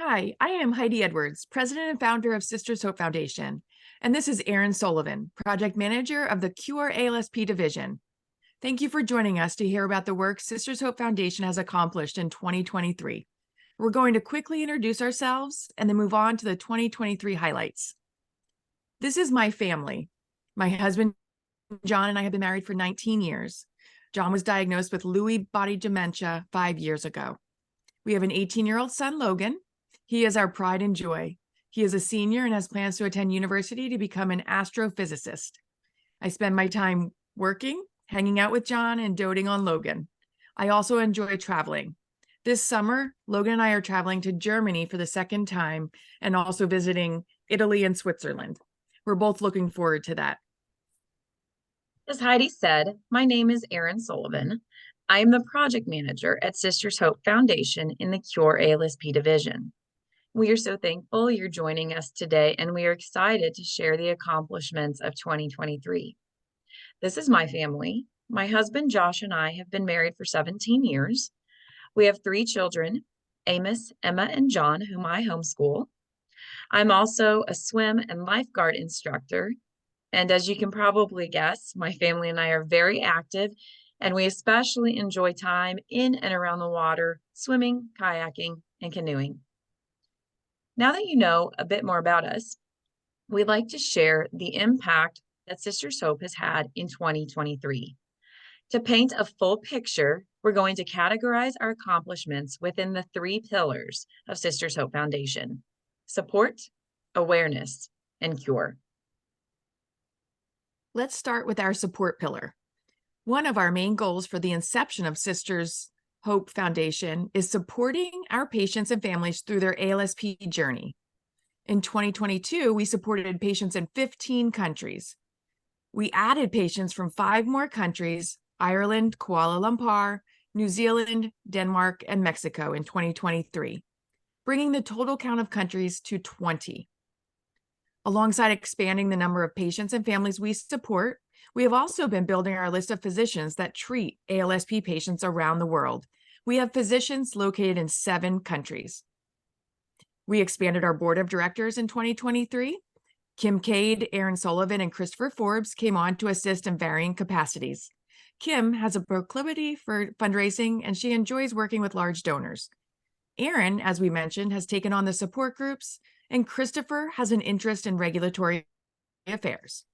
Hi, I am Heidi Edwards, President and founder of Sisters Hope Foundation, and this is Erin Sullivan, Project Manager of the Cure ALSP Division. Thank you for joining us to hear about the work Sisters Hope Foundation has accomplished in 2023. We're going to quickly introduce ourselves and then move on to the 2023 highlights. This is my family. My husband, John, and I have been married for 19 years. John was diagnosed with Lewy body dementia 5 years ago. We have an 18-year-old son, Logan. He is our pride and joy. He is a senior and has plans to attend university to become an astrophysicist. I spend my time working, hanging out with John, and doting on Logan. I also enjoy traveling. This summer, Logan and I are traveling to Germany for the second time and also visiting Italy and Switzerland. We're both looking forward to that. As Heidi said, my name is Erin Sullivan. I am the project manager at Sisters Hope Foundation in the Cure ALSP division. We are so thankful you're joining us today, and we are excited to share the accomplishments of 2023. This is my family. My husband Josh and I have been married for 17 years. We have 3 children, Amos, Emma, and John, whom I homeschool. I'm also a swim and lifeguard instructor. And as you can probably guess, my family and I are very active, and we especially enjoy time in and around the water, swimming, kayaking, and canoeing. Now that you know a bit more about us, we'd like to share the impact that Sisters Hope has had in 2023. To paint a full picture, we're going to categorize our accomplishments within the 3 pillars of Sisters Hope Foundation: support, awareness, and cure. Let's start with our support pillar. One of our main goals for the inception of Sisters Hope Foundation is supporting our patients and families through their ALSP journey. In 2022, we supported patients in 15 countries. We added patients from 5 more countries: Ireland, Kuala Lumpur, New Zealand, Denmark, and Mexico in 2023, bringing the total count of countries to 20. Alongside expanding the number of patients and families we support, we have also been building our list of physicians that treat ALSP patients around the world. We have physicians located in 7 countries. We expanded our board of directors in 2023. Kim Cade, Erin Sullivan, and Christopher Forbes came on to assist in varying capacities. Kim has a proclivity for fundraising, and she enjoys working with large donors. Erin, as we mentioned, has taken on the support groups, and Christopher has an interest in regulatory affairs.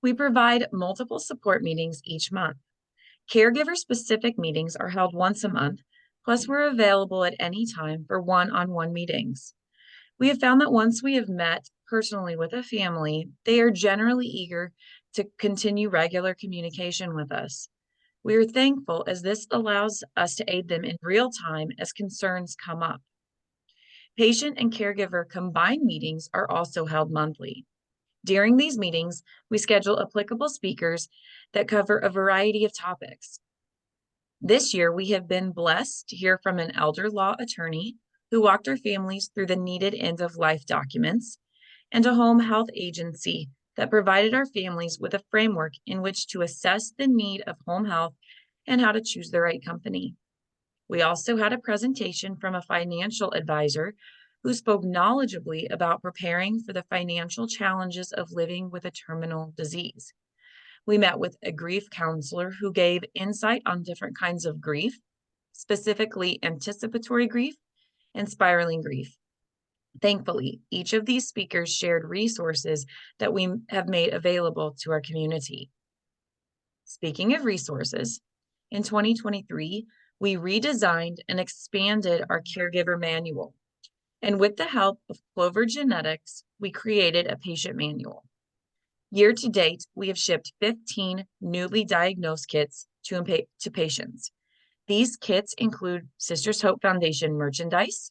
We provide multiple support meetings each month. Caregiver-specific meetings are held once a month, plus we're available at any time for one-on-one meetings. We have found that once we have met personally with a family, they are generally eager to continue regular communication with us. We are thankful as this allows us to aid them in real time as concerns come up. Patient and caregiver combined meetings are also held monthly. During these meetings, we schedule applicable speakers that cover a variety of topics. This year, we have been blessed to hear from an elder law attorney who walked our families through the needed end-of-life documents, and a home health agency that provided our families with a framework in which to assess the need of home health and how to choose the right company. We also had a presentation from a financial advisor who spoke knowledgeably about preparing for the financial challenges of living with a terminal disease. We met with a grief counselor who gave insight on different kinds of grief, specifically anticipatory grief and spiraling grief. Thankfully, each of these speakers shared resources that we have made available to our community. Speaking of resources, in 2023, we redesigned and expanded our caregiver manual. And with the help of Clover Genetics, we created a patient manual. Year to date, we have shipped 15 newly diagnosed kits to patients. These kits include Sisters Hope Foundation merchandise,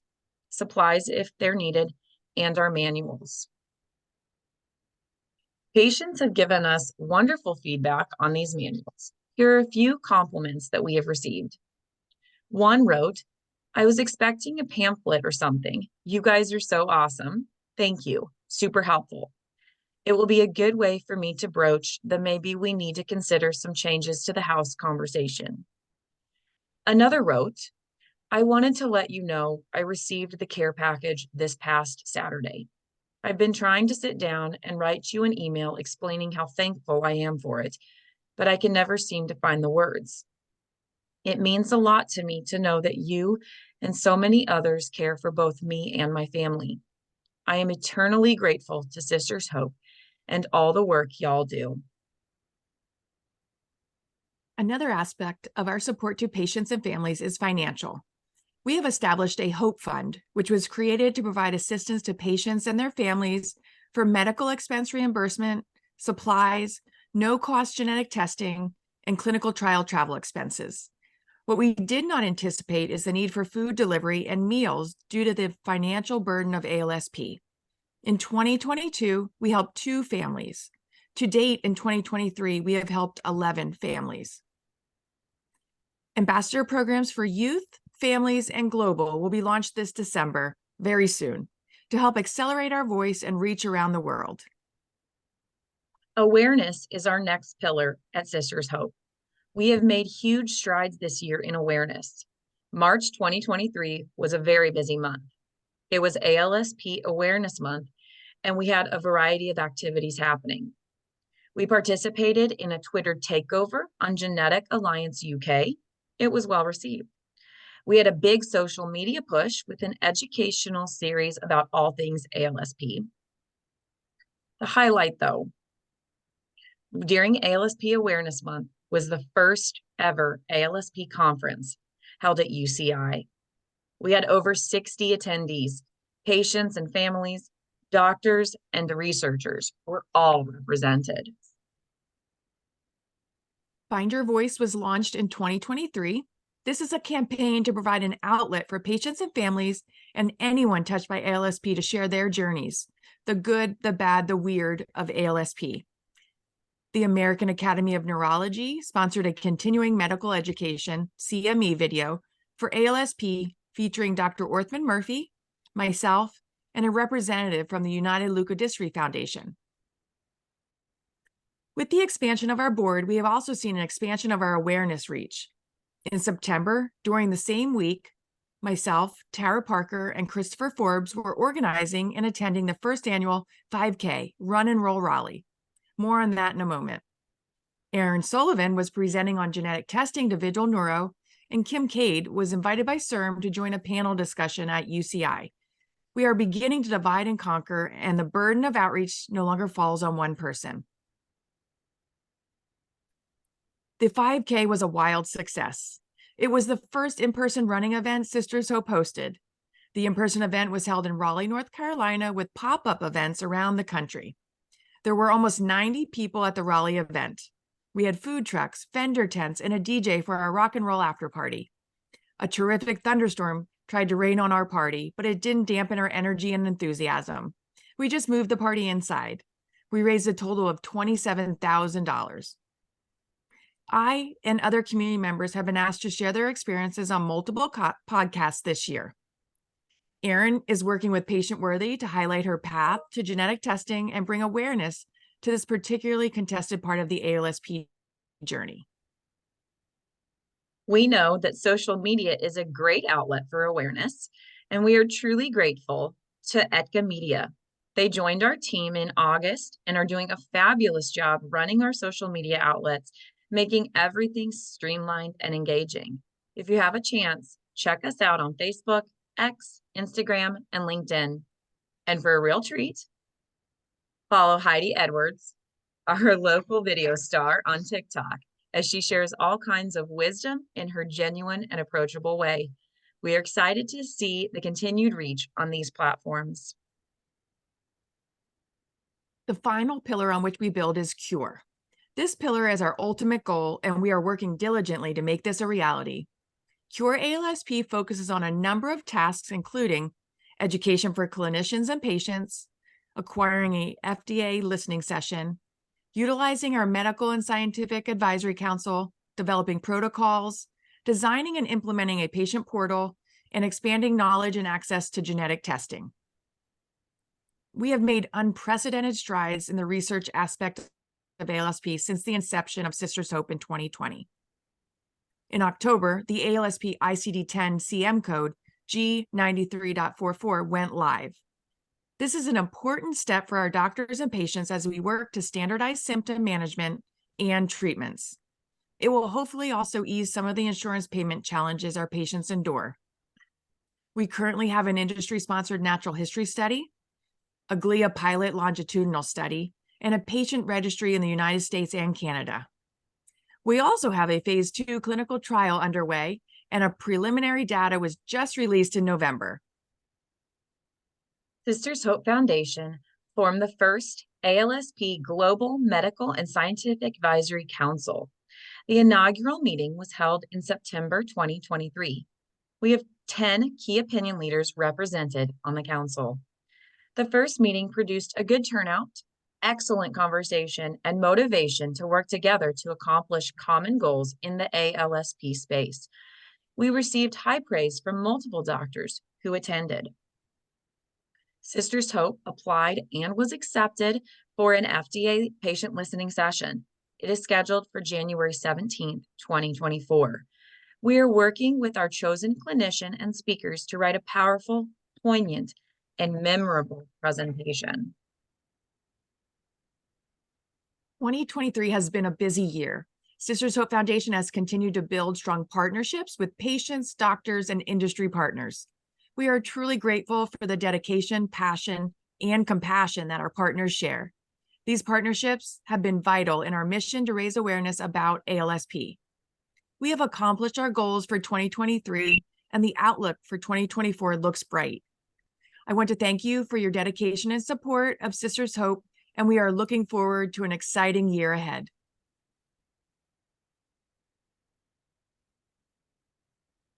supplies if they're needed, and our manuals. Patients have given us wonderful feedback on these manuals. Here are a few compliments that we have received. One wrote, "I was expecting a pamphlet or something. You guys are so awesome. Thank you. Super helpful. It will be a good way for me to broach the maybe we need to consider some changes to the house conversation." Another wrote, I wanted to let you know I received the care package this past Saturday. I've been trying to sit down and write you an email explaining how thankful I am for it, but I can never seem to find the words. It means a lot to me to know that you and so many others care for both me and my family. I am eternally grateful to Sisters Hope and all the work y'all do. Another aspect of our support to patients and families is financial. We have established a Hope Fund, which was created to provide assistance to patients and their families for medical expense reimbursement, supplies, no-cost genetic testing, and clinical trial travel expenses. What we did not anticipate is the need for food delivery and meals due to the financial burden of ALSP. In 2022, we helped 2 families. To date, in 2023, we have helped 11 families. Ambassador programs for youth, families, and global will be launched this December, very soon, to help accelerate our voice and reach around the world. Awareness is our next pillar at Sisters Hope. We have made huge strides this year in awareness. March 2023 was a very busy month. It was ALSP Awareness Month, and we had a variety of activities happening. We participated in a Twitter takeover on Genetic Alliance UK. It was well received. We had a big social media push with an educational series about all things ALSP. The highlight, though, during ALSP Awareness Month was the first ever ALSP conference held at UCI. We had over 60 attendees, patients and families, doctors, and the researchers were all represented. Find Your Voice was launched in 2023. This is a campaign to provide an outlet for patients and families and anyone touched by ALSP to share their journeys, the good, the bad, the weird of ALSP. The American Academy of Neurology sponsored a continuing medical education, CME video, for ALSP featuring Dr. Orthman Murphy, myself, and a representative from the United Leukodystrophy Foundation. With the expansion of our board, we have also seen an expansion of our awareness reach. In September, during the same week, myself, Tara Parker, and Christopher Forbes were organizing and attending the first annual 5K Run and Roll Raleigh. More on that in a moment. Erin Sullivan was presenting on genetic testing to Vigil Neuro, and Kim Cade was invited by CIRM to join a panel discussion at UCI. We are beginning to divide and conquer, and the burden of outreach no longer falls on one person. The 5K was a wild success. It was the first in-person running event Sisters Hope hosted. The in-person event was held in Raleigh, North Carolina, with pop-up events around the country. There were almost 90 people at the Raleigh event. We had food trucks, vendor tents, and a DJ for our rock and roll after party. A terrific thunderstorm tried to rain on our party, but it didn't dampen our energy and enthusiasm. We just moved the party inside. We raised a total of $27,000. I and other community members have been asked to share their experiences on multiple podcasts this year. Erin is working with Patient Worthy to highlight her path to genetic testing and bring awareness to this particularly contested part of the ALSP journey. We know that social media is a great outlet for awareness, and we are truly grateful to Etka Media. They joined our team in August and are doing a fabulous job running our social media outlets, making everything streamlined and engaging. If you have a chance, check us out on Facebook, X, Instagram, and LinkedIn. And for a real treat, follow Heidi Edwards, our local video star, on TikTok, as she shares all kinds of wisdom in her genuine and approachable way. We are excited to see the continued reach on these platforms. The final pillar on which we build is Cure. This pillar is our ultimate goal, and we are working diligently to make this a reality. Cure ALSP focuses on a number of tasks, including education for clinicians and patients, acquiring a FDA listening session, utilizing our medical and scientific advisory council, developing protocols, designing and implementing a patient portal, and expanding knowledge and access to genetic testing. We have made unprecedented strides in the research aspect of ALSP since the inception of Sisters Hope in 2020. In October, the ALSP ICD-10 CM code G93.44 went live. This is an important step for our doctors and patients as we work to standardize symptom management and treatments. It will hopefully also ease some of the insurance payment challenges our patients endure. We currently have an industry-sponsored natural history study, a GLIA pilot longitudinal study, and a patient registry in the United States and Canada. We also have a phase 2 clinical trial underway, and a preliminary data was just released in November. Sisters Hope Foundation formed the first ALSP Global Medical and Scientific Advisory Council. The inaugural meeting was held in September 2023. We have 10 key opinion leaders represented on the council. The first meeting produced a good turnout, excellent conversation, and motivation to work together to accomplish common goals in the ALSP space. We received high praise from multiple doctors who attended. Sisters Hope applied and was accepted for an FDA patient listening session. It is scheduled for January 17th, 2024. We are working with our chosen clinician and speakers to write a powerful, poignant, and memorable presentation. 2023 has been a busy year. Sisters Hope Foundation has continued to build strong partnerships with patients, doctors, and industry partners. We are truly grateful for the dedication, passion, and compassion that our partners share. These partnerships have been vital in our mission to raise awareness about ALSP. We have accomplished our goals for 2023, and the outlook for 2024 looks bright. I want to thank you for your dedication and support of Sisters Hope, and we are looking forward to an exciting year ahead.